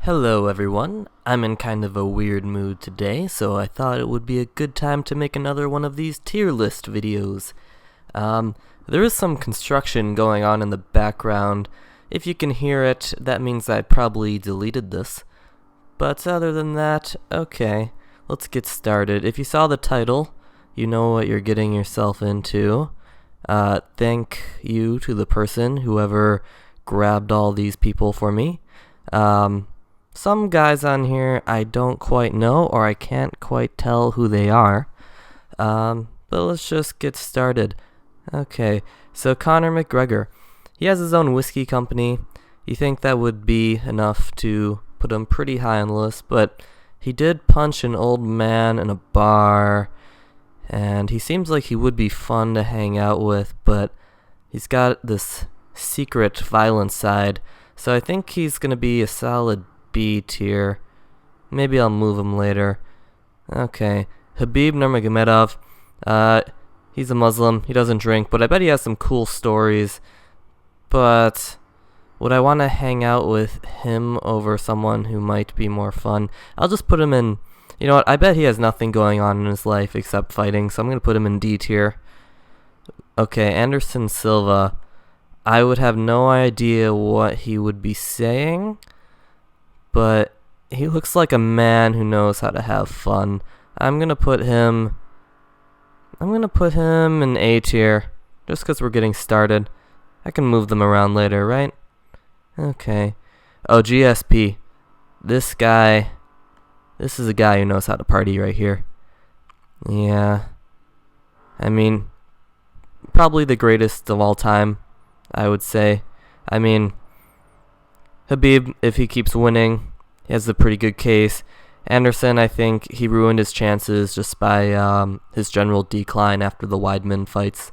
Hello everyone, I'm in kind of a weird mood today, so I thought it would be a good time to make another one of these tier list videos. There is some construction going on in the background. If you can hear it, that means I probably deleted this. But other than that, okay, let's get started. If you saw the title, you know what you're getting yourself into. Thank you to the person, whoever grabbed all these people for me. Some guys on here I don't quite know, or I can't quite tell who they are. But let's just get started. Okay, so Conor McGregor. He has his own whiskey company. You think that would be enough to put him pretty high on the list, but he did punch an old man in a bar, and he seems like he would be fun to hang out with, but he's got this secret violent side, so I think he's going to be a solid B tier. Maybe I'll move him later. Okay, Khabib Nurmagomedov. He's a Muslim. He doesn't drink, but I bet he has some cool stories. But would I want to hang out with him over someone who might be more fun? I'll just put him in. You know what? I bet he has nothing going on in his life except fighting, so I'm going to put him in D tier. Okay, Anderson Silva. I would have no idea what he would be saying, but he looks like a man who knows how to have fun. I'm gonna put him in A tier, just because we're getting started. I can move them around later, right? Okay. Oh, GSP. This is a guy who knows how to party right here. Yeah. I mean, probably the greatest of all time, I would say. I mean, Khabib, if he keeps winning, he has a pretty good case. Anderson, I think he ruined his chances just by his general decline after the Weidman fights.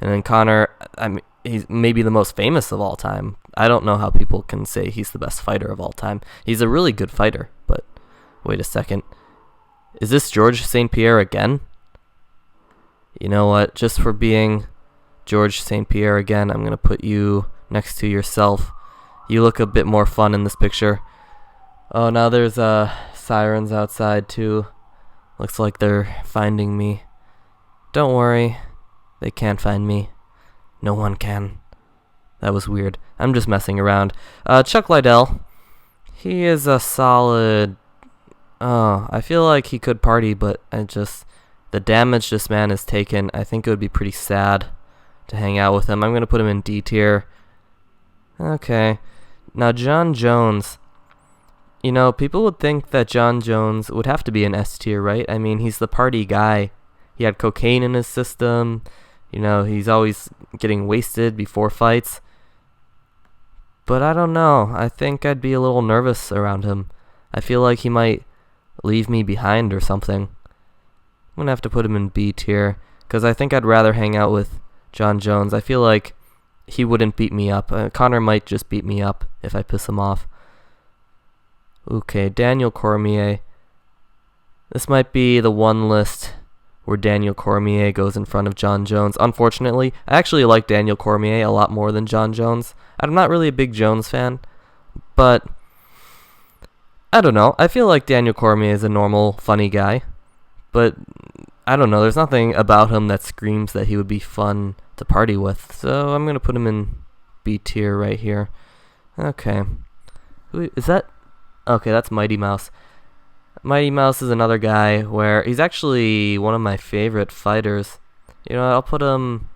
And then Conor, I mean, he's maybe the most famous of all time. I don't know how people can say he's the best fighter of all time. He's a really good fighter, but wait a second. Is this George St. Pierre again? You know what? Just for being George St. Pierre again, I'm going to put you next to yourself. You look a bit more fun in this picture. Oh, now there's sirens outside too. Looks like they're finding me. Don't worry, they can't find me. No one can. That was weird. I'm just messing around. Chuck Liddell. He is a solid. Oh, I feel like he could party, but the damage this man has taken, I think it would be pretty sad to hang out with him. I'm gonna put him in D tier. Okay. Now, John Jones. You know, people would think that John Jones would have to be an S tier, right? I mean, he's the party guy. He had cocaine in his system. You know, he's always getting wasted before fights. But I don't know. I think I'd be a little nervous around him. I feel like he might leave me behind or something. I'm going to have to put him in B tier, because I think I'd rather hang out with John Jones. I feel like he wouldn't beat me up. Conor might just beat me up if I piss him off. Okay, Daniel Cormier. This might be the one list where Daniel Cormier goes in front of John Jones. Unfortunately, I actually like Daniel Cormier a lot more than John Jones. I'm not really a big Jones fan, but I don't know. I feel like Daniel Cormier is a normal, funny guy, but I don't know. There's nothing about him that screams that he would be fun to party with, so I'm going to put him in B tier right here. Okay. Who is that? Okay, that's Mighty Mouse. Mighty Mouse is another guy where he's actually one of my favorite fighters. You know, I'll put him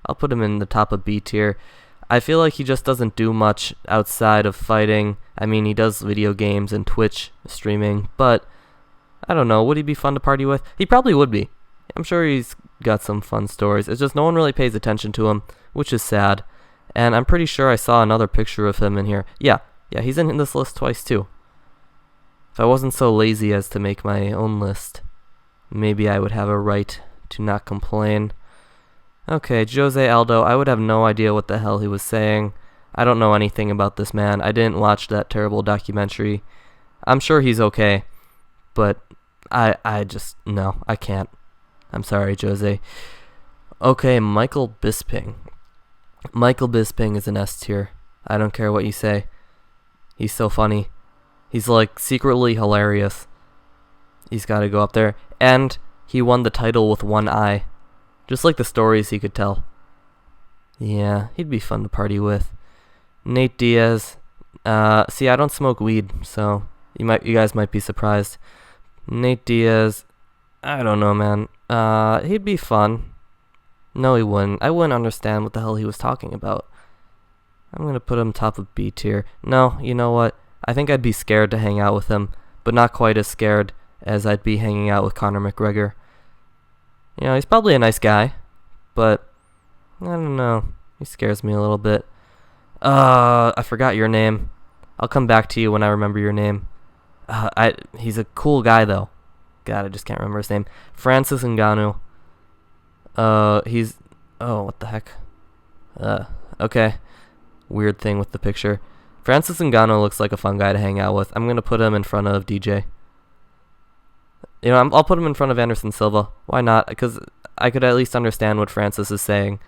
in the top of B tier. I feel like he just doesn't do much outside of fighting. I mean, he does video games and Twitch streaming, but I don't know, would he be fun to party with? He probably would be. I'm sure he's got some fun stories. It's just no one really pays attention to him, which is sad. And I'm pretty sure I saw another picture of him in here. Yeah, he's in this list twice too. If I wasn't so lazy as to make my own list, maybe I would have a right to not complain. Okay, Jose Aldo, I would have no idea what the hell he was saying. I don't know anything about this man. I didn't watch that terrible documentary. I'm sure he's okay, but no, I can't. I'm sorry, Jose. Okay, Michael Bisping. Michael Bisping is an S tier. I don't care what you say. He's so funny. He's like secretly hilarious. He's got to go up there. And he won the title with one eye. Just like the stories he could tell. Yeah, he'd be fun to party with. Nate Diaz. See, I don't smoke weed, so you guys might be surprised. Nate Diaz. I don't know, man. He'd be fun. No, he wouldn't. I wouldn't understand what the hell he was talking about. I'm gonna put him top of B tier. No, you know what? I think I'd be scared to hang out with him, but not quite as scared as I'd be hanging out with Conor McGregor. You know, he's probably a nice guy, but I don't know. He scares me a little bit. I forgot your name. I'll come back to you when I remember your name. He's a cool guy though. God, I just can't remember his name. Francis Ngannou. What the heck? Okay. Weird thing with the picture. Francis Ngannou looks like a fun guy to hang out with. I'm gonna put him in front of DJ. You know, I'll put him in front of Anderson Silva. Why not? Because I could at least understand what Francis is saying.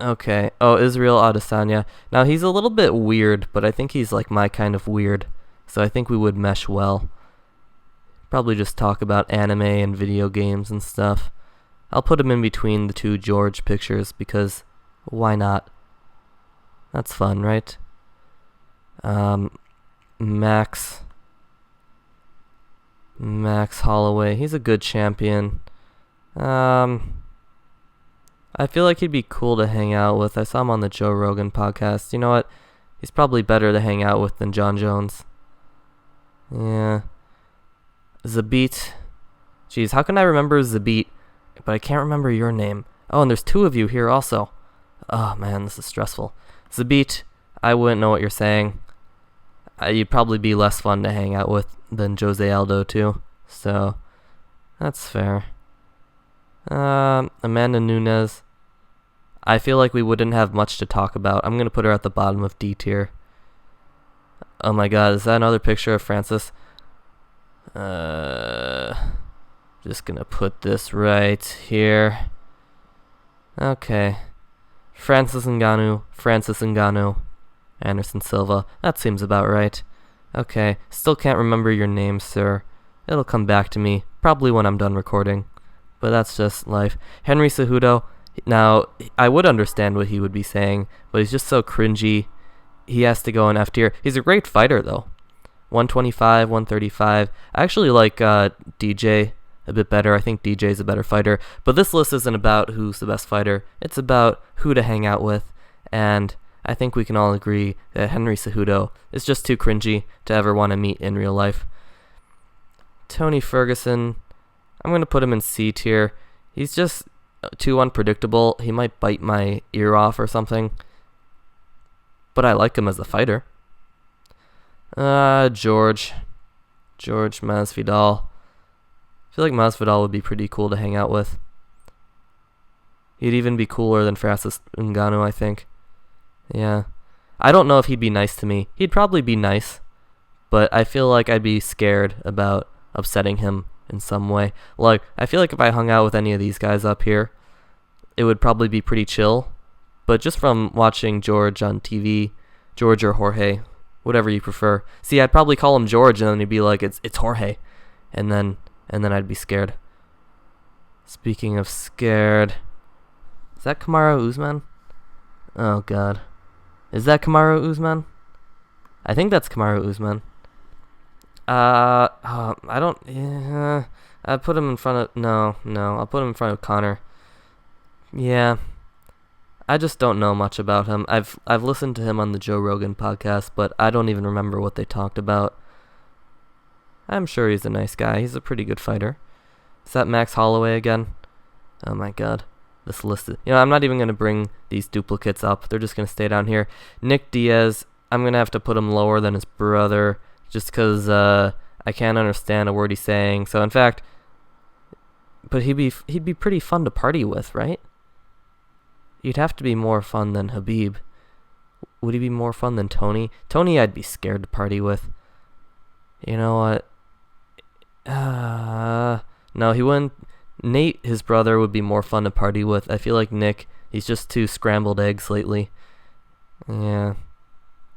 Okay. Oh, Israel Adesanya. Now, he's a little bit weird, but I think he's like my kind of weird. So I think we would mesh well. Probably just talk about anime and video games and stuff. I'll put him in between the two George pictures because why not? That's fun, right? Max Holloway. He's a good champion. I feel like he'd be cool to hang out with. I saw him on the Joe Rogan podcast. You know what? He's probably better to hang out with than John Jones. Yeah. Zabit. Jeez, how can I remember Zabit, but I can't remember your name? Oh, and there's two of you here also. Oh, man, this is stressful. Zabit, I wouldn't know what you're saying. You'd probably be less fun to hang out with than Jose Aldo, too. So, that's fair. Amanda Nunes. I feel like we wouldn't have much to talk about. I'm going to put her at the bottom of D tier. Oh my god, is that another picture of Francis? Just going to put this right here. Okay. Francis Ngannou, Anderson Silva. That seems about right. Okay, still can't remember your name, sir. It'll come back to me, probably when I'm done recording. But that's just life. Henry Cejudo. Now, I would understand what he would be saying, but he's just so cringy. He has to go in F tier. He's a great fighter, though. 125, 135. I actually like DJ a bit better. I think DJ's a better fighter. But this list isn't about who's the best fighter. It's about who to hang out with. And I think we can all agree that Henry Cejudo is just too cringy to ever want to meet in real life. Tony Ferguson. I'm going to put him in C tier. He's just too unpredictable. He might bite my ear off or something. But I like him as a fighter. George Masvidal. I feel like Masvidal would be pretty cool to hang out with. He'd even be cooler than Francis Ngannou, I think. Yeah. I don't know if he'd be nice to me. He'd probably be nice, but I feel like I'd be scared about upsetting him in some way. Like, I feel like if I hung out with any of these guys up here, it would probably be pretty chill. But just from watching George on TV, George or Jorge, whatever you prefer. See, I'd probably call him George, and then he'd be like, it's Jorge. And then I'd be scared. Speaking of scared, is that Kamaru Usman? Oh, God. Is that Kamaru Usman? I think that's Kamaru Usman. I don't... I'd put him in front of... No. I'll put him in front of Conor. Yeah. I just don't know much about him. I've listened to him on the Joe Rogan podcast, but I don't even remember what they talked about. I'm sure he's a nice guy. He's a pretty good fighter. Is that Max Holloway again? Oh my god. This list is... I'm not even going to bring these duplicates up. They're just going to stay down here. Nick Diaz, I'm going to have to put him lower than his brother just because I can't understand a word he's saying. So, in fact... But he'd be pretty fun to party with, right? You'd have to be more fun than Habib. Would he be more fun than Tony? Tony I'd be scared to party with. You know what? No, he wouldn't. Nate, his brother, would be more fun to party with. I feel like Nick, he's just too scrambled eggs lately. Yeah.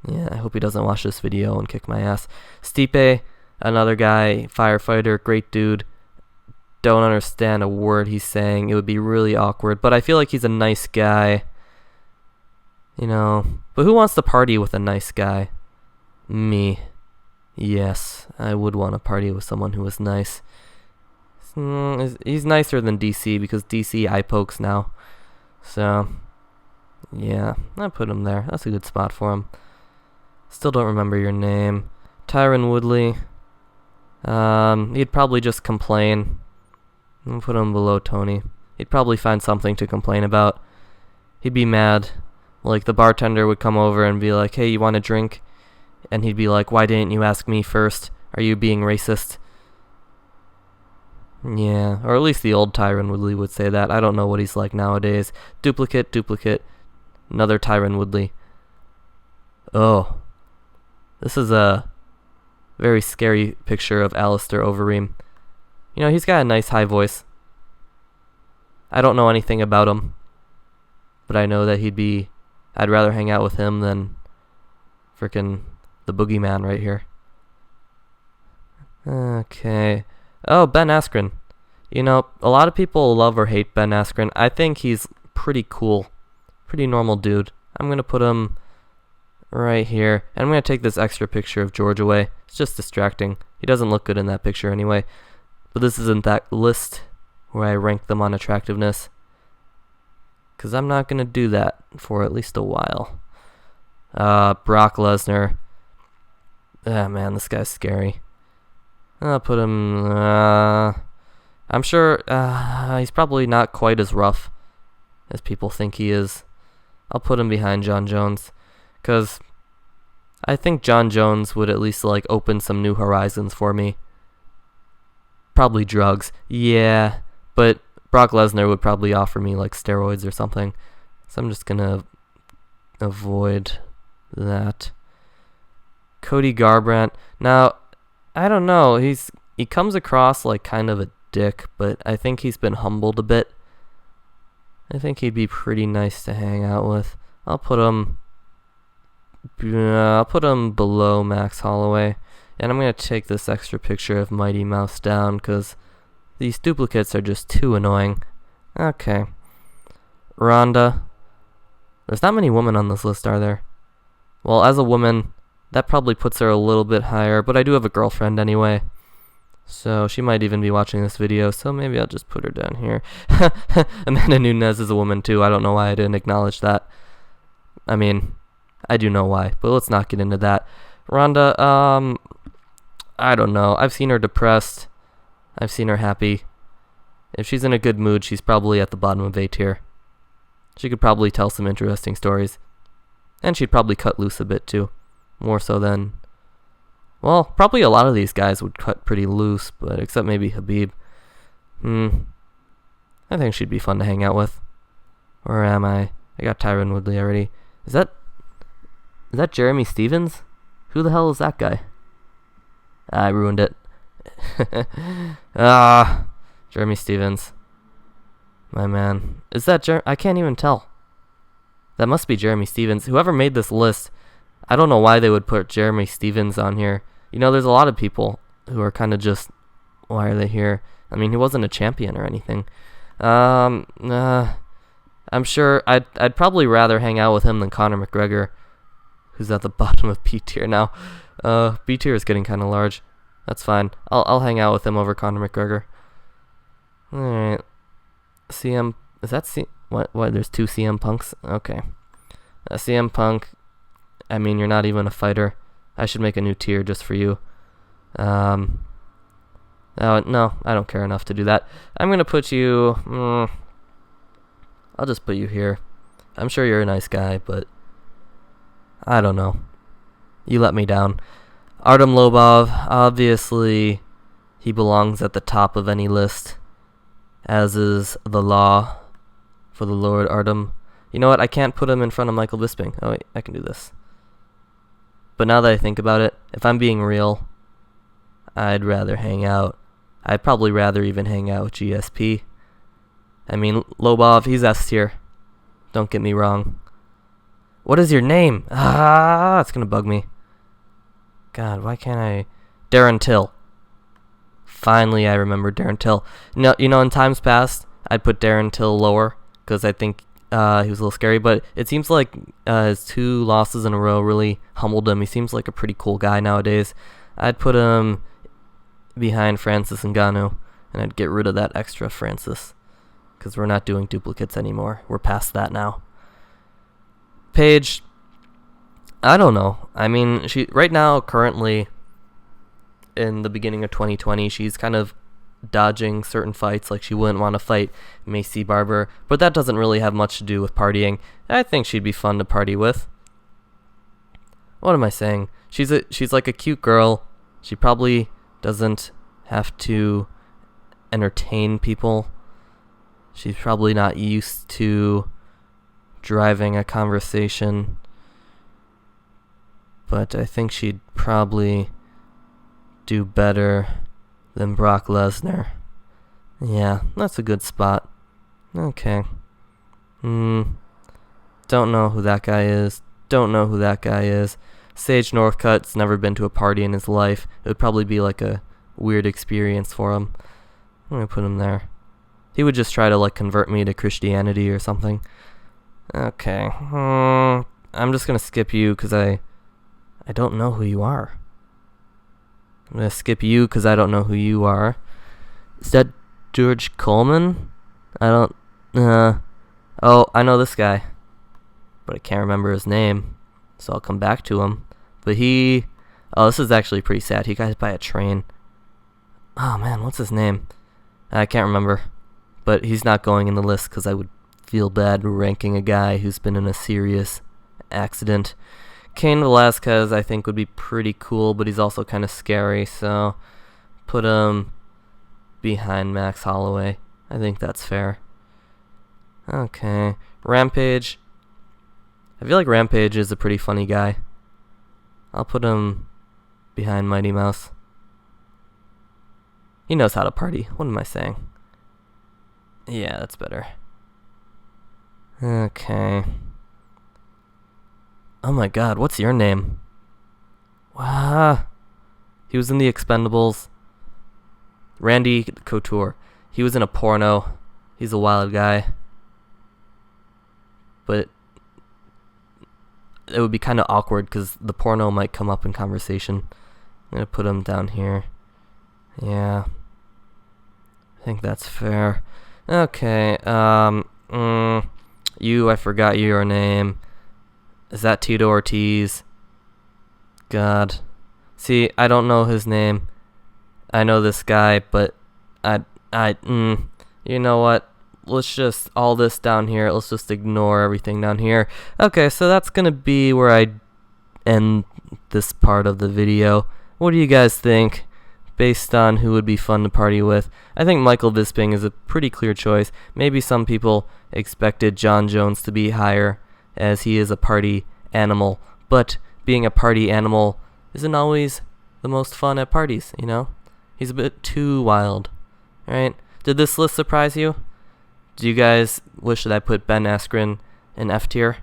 Yeah, I hope he doesn't watch this video and kick my ass. Stipe, another guy, firefighter, great dude. Don't understand a word he's saying. It would be really awkward, but I feel like he's a nice guy. You know, but who wants to party with a nice guy? Me. Yes, I would want to party with someone who was nice. He's nicer than DC because DC eye pokes now. So, yeah, I put him there. That's a good spot for him. Still don't remember your name. Tyron Woodley. He'd probably just complain. I'll put him below Tony. He'd probably find something to complain about. He'd be mad. Like, the bartender would come over and be like, hey, you want a drink? And he'd be like, why didn't you ask me first? Are you being racist? Yeah, or at least the old Tyron Woodley would say that. I don't know what he's like nowadays. Duplicate. Another Tyron Woodley. Oh. This is a very scary picture of Alistair Overeem. You know, he's got a nice high voice. I don't know anything about him, but I know that I'd rather hang out with him than frickin' the boogeyman right here. Okay. Oh, Ben Askren. You know, a lot of people love or hate Ben Askren. I think he's pretty cool. Pretty normal dude. I'm going to put him right here. And I'm going to take this extra picture of George away. It's just distracting. He doesn't look good in that picture anyway. But this isn't that list where I rank them on attractiveness. Because I'm not going to do that for at least a while. Brock Lesnar. Ah, man, this guy's scary. I'll put him... I'm sure he's probably not quite as rough as people think he is. I'll put him behind John Jones. Because I think John Jones would at least, like, open some new horizons for me. Probably drugs. Yeah, but Brock Lesnar would probably offer me, like, steroids or something. So I'm just going to avoid that. Cody Garbrandt. Now, I don't know. He comes across like kind of a dick, but I think he's been humbled a bit. I think he'd be pretty nice to hang out with. I'll put him below Max Holloway. And I'm going to take this extra picture of Mighty Mouse down because these duplicates are just too annoying. Okay. Ronda. There's not many women on this list, are there? Well, as a woman, that probably puts her a little bit higher, but I do have a girlfriend anyway. So she might even be watching this video, so maybe I'll just put her down here. Amanda Nunes is a woman too. I don't know why I didn't acknowledge that. I mean, I do know why, but let's not get into that. Ronda, I don't know. I've seen her depressed. I've seen her happy. If she's in a good mood, she's probably at the bottom of A tier. She could probably tell some interesting stories. And she'd probably cut loose a bit too. More so than... Well, probably a lot of these guys would cut pretty loose, but except maybe Habib. I think she'd be fun to hang out with. Or am I? I got Tyron Woodley already. Is that Jeremy Stevens? Who the hell is that guy? I ruined it. Jeremy Stevens. My man. Is that I can't even tell. That must be Jeremy Stevens. Whoever made this list, I don't know why they would put Jeremy Stevens on here. You know, there's a lot of people who are kind of just, why are they here? I mean, he wasn't a champion or anything. I'm sure I'd probably rather hang out with him than Conor McGregor, who's at the bottom of B tier now. B tier is getting kind of large. That's fine. I'll hang out with him over Conor McGregor. All right. CM, is that what? There's two CM Punks. Okay. CM Punk. I mean, you're not even a fighter. I should make a new tier just for you. No, I don't care enough to do that. I'm gonna put you. I'll just put you here. I'm sure you're a nice guy, but I don't know. You let me down. Artem Lobov, obviously, he belongs at the top of any list, as is the law for the Lord Artem. You know what? I can't put him in front of Michael Bisping. Oh, wait, I can do this. But now that I think about it, if I'm being real, I'd probably rather even hang out with GSP. I mean, Lobov, he's S tier. Don't get me wrong. What is your name? Ah, it's gonna bug me. God, why can't I? Darren Till. Finally, I remember Darren Till. No, in times past, I'd put Darren Till lower because I think he was a little scary. But it seems like his 2 losses in a row really humbled him. He seems like a pretty cool guy nowadays. I'd put him behind Francis Ngannou, and I'd get rid of that extra Francis because we're not doing duplicates anymore. We're past that now. Paige, I don't know. I mean, she right now, currently, in the beginning of 2020, she's kind of dodging certain fights, like she wouldn't want to fight Macy Barber, but that doesn't really have much to do with partying. I think she'd be fun to party with. What am I saying? She's like a cute girl. She probably doesn't have to entertain people. She's probably not used to driving a conversation, but I think she'd probably do better than Brock Lesnar. Yeah, that's a good spot. Okay. Don't know who that guy is. Sage Northcutt's never been to a party in his life. It would probably be like a weird experience for him. I'm gonna put him there. He would just try to like convert me to Christianity or something. Okay. I'm just gonna skip you because I don't know who you are. I'm gonna skip you because I don't know who you are. Is that George Coleman? I don't. Oh, I know this guy, but I can't remember his name, so I'll come back to him. But this is actually pretty sad. He got hit by a train. Oh man, what's his name? I can't remember, but he's not going in the list because I would feel bad ranking a guy who's been in a serious accident. Cain Velasquez, I think, would be pretty cool, but he's also kind of scary, so put him behind Max Holloway. I think that's fair. Okay. Rampage. I feel like Rampage is a pretty funny guy. I'll put him behind Mighty Mouse. He knows how to party. What am I saying? Yeah, that's better. Okay. Oh my god, what's your name? Wow. He was in The Expendables. Randy Couture. He was in a porno. He's a wild guy. But it would be kind of awkward because the porno might come up in conversation. I'm going to put him down here. Yeah. I think that's fair. Okay. I forgot your name. Is that Tito Ortiz? God. See, I don't know his name. I know this guy, but you know what? Let's just, all this down here, let's just ignore everything down here. Okay, so that's gonna be where I end this part of the video. What do you guys think? Based on who would be fun to party with, I think Michael Bisping is a pretty clear choice. Maybe some people expected John Jones to be higher, as he is a party animal, but being a party animal isn't always the most fun at parties, you know? He's a bit too wild, right? Did this list surprise you? Do you guys wish that I put Ben Askren in F tier?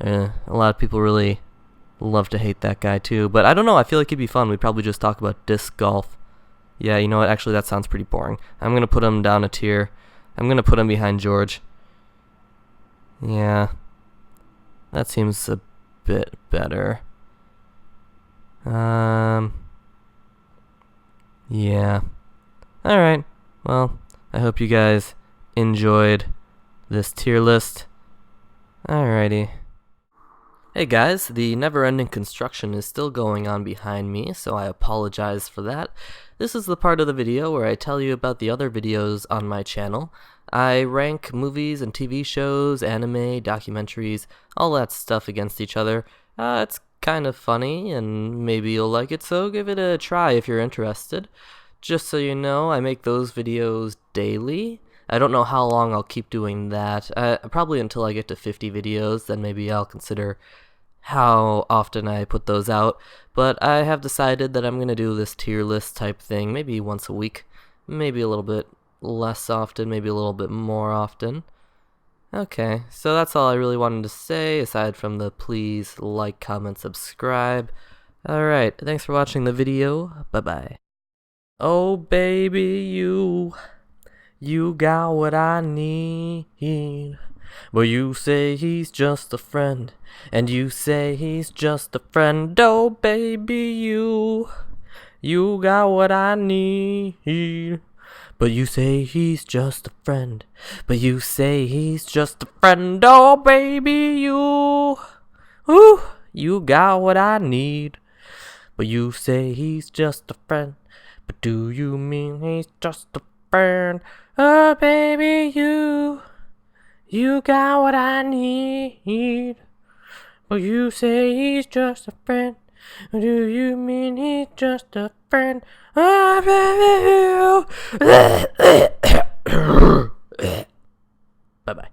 A lot of people really love to hate that guy too, but I don't know, I feel like he'd be fun. We'd probably just talk about disc golf. Yeah, you know what, actually that sounds pretty boring. I'm going to put him down a tier. I'm going to put him behind George. Yeah, that seems a bit better. Yeah. Alright, well, I hope you guys enjoyed this tier list. Alrighty. Hey guys, the never-ending construction is still going on behind me, so I apologize for that. This is the part of the video where I tell you about the other videos on my channel. I rank movies and TV shows, anime, documentaries, all that stuff against each other. It's kind of funny, and maybe you'll like it, so give it a try if you're interested. Just so you know, I make those videos daily. I don't know how long I'll keep doing that. Probably until I get to 50 videos, then maybe I'll consider how often I put those out. But I have decided that I'm going to do this tier list type thing maybe once a week. Maybe a little bit less often, maybe a little bit more often. Okay, so that's all I really wanted to say, aside from the please like, comment, subscribe. Alright, thanks for watching the video. Bye-bye. Oh, baby, you got what I need. But you say he's just a friend, and you say he's just a friend. Oh, baby, you got what I need. But you say he's just a friend. But you say he's just a friend. Oh, baby, you got what I need. But you say he's just a friend. But do you mean he's just a friend? Oh, baby, you got what I need. But you say he's just a friend. Do you mean he's just a friend? Oh, baby, you. Bye-bye.